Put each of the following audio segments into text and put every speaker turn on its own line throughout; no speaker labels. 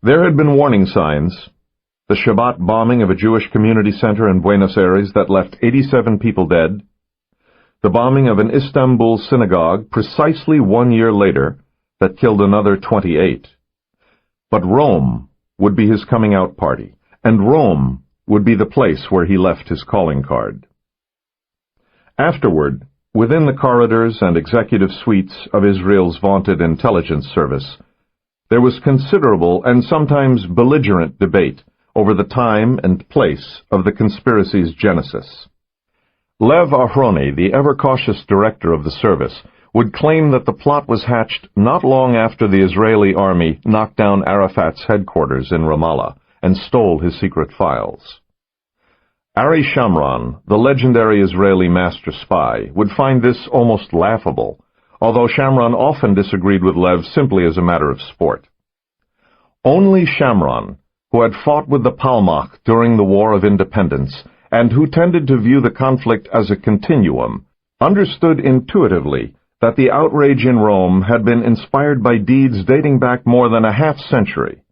There had been warning signs. The Shabbat bombing of a Jewish community center in Buenos Aires that left 87 people dead. The bombing of an Istanbul synagogue precisely 1 year later that killed another 28. But Rome would be his coming-out party, and Rome would be the place where he left his calling card. Afterward, within the corridors and executive suites of Israel's vaunted intelligence service, there was considerable and sometimes belligerent debate over the time and place of the conspiracy's genesis. Lev Ahroni, the ever-cautious director of the service, would claim that the plot was hatched not long after the Israeli army knocked down Arafat's headquarters in Ramallah and stole his secret files. Ari Shamron, the legendary Israeli master spy, would find this almost laughable, although Shamron often disagreed with Lev simply as a matter of sport. Only Shamron, who had fought with the Palmach during the War of Independence and who tended to view the conflict as a continuum, understood intuitively that the outrage in Rome had been inspired by deeds dating back more than a half-century.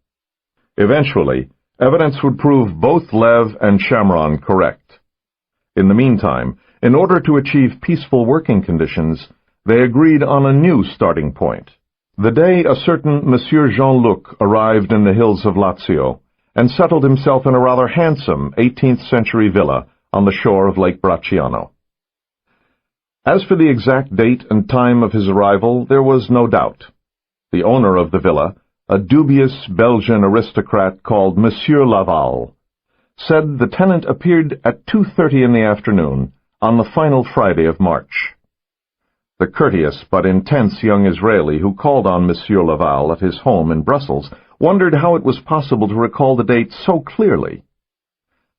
Eventually, evidence would prove both Lev and Shamron correct. In the meantime, in order to achieve peaceful working conditions, they agreed on a new starting point. The day a certain Monsieur Jean-Luc arrived in the hills of Lazio and settled himself in a rather handsome 18th-century villa on the shore of Lake Bracciano. As for the exact date and time of his arrival, there was no doubt. The owner of the villa, a dubious Belgian aristocrat called Monsieur Laval, said the tenant appeared at 2:30 in the afternoon on the final Friday of March. The courteous but intense young Israeli who called on Monsieur Laval at his home in Brussels wondered how it was possible to recall the date so clearly.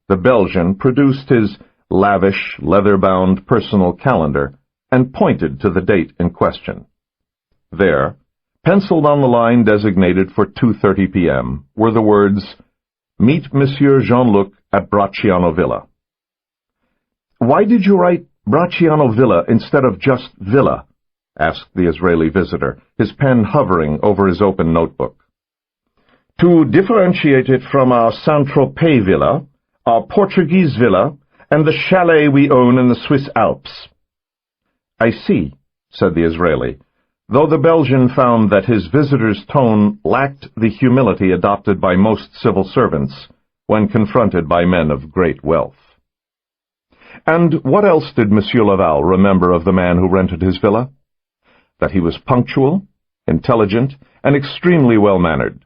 The Belgian produced his lavish, leather-bound personal calendar and pointed to the date in question. There, penciled on the line designated for 2:30 p.m., were the words, "Meet Monsieur Jean-Luc at Bracciano Villa." "Why did you write Bracciano Villa instead of just Villa?" asked the Israeli visitor, his pen hovering over his open notebook. "To differentiate it from our Saint-Tropez villa, our Portuguese villa, and the chalet we own in the Swiss Alps." "I see," said the Israeli, though the Belgian found that his visitor's tone lacked the humility adopted by most civil servants when confronted by men of great wealth. And what else did Monsieur Laval remember of the man who rented his villa? That he was punctual, intelligent, and extremely well-mannered.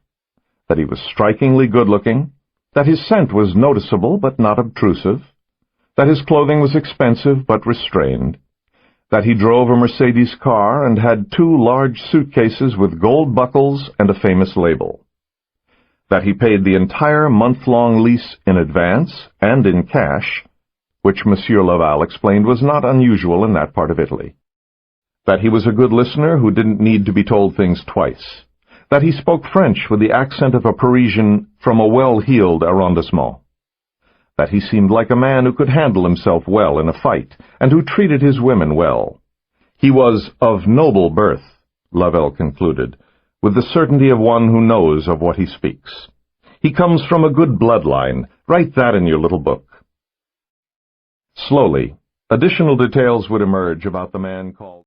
That he was strikingly good-looking. That his scent was noticeable but not obtrusive. That his clothing was expensive but restrained. That he drove a Mercedes car and had 2 large suitcases with gold buckles and a famous label. That he paid the entire month-long lease in advance and in cash, which Monsieur Laval explained was not unusual in that part of Italy. That he was a good listener who didn't need to be told things twice. That he spoke French with the accent of a Parisian from a well-heeled arrondissement. That he seemed like a man who could handle himself well in a fight, and who treated his women well. He was of noble birth, Laval concluded, with the certainty of one who knows of what he speaks. He comes from a good bloodline. Write that in your little book. Slowly, additional details would emerge about the man called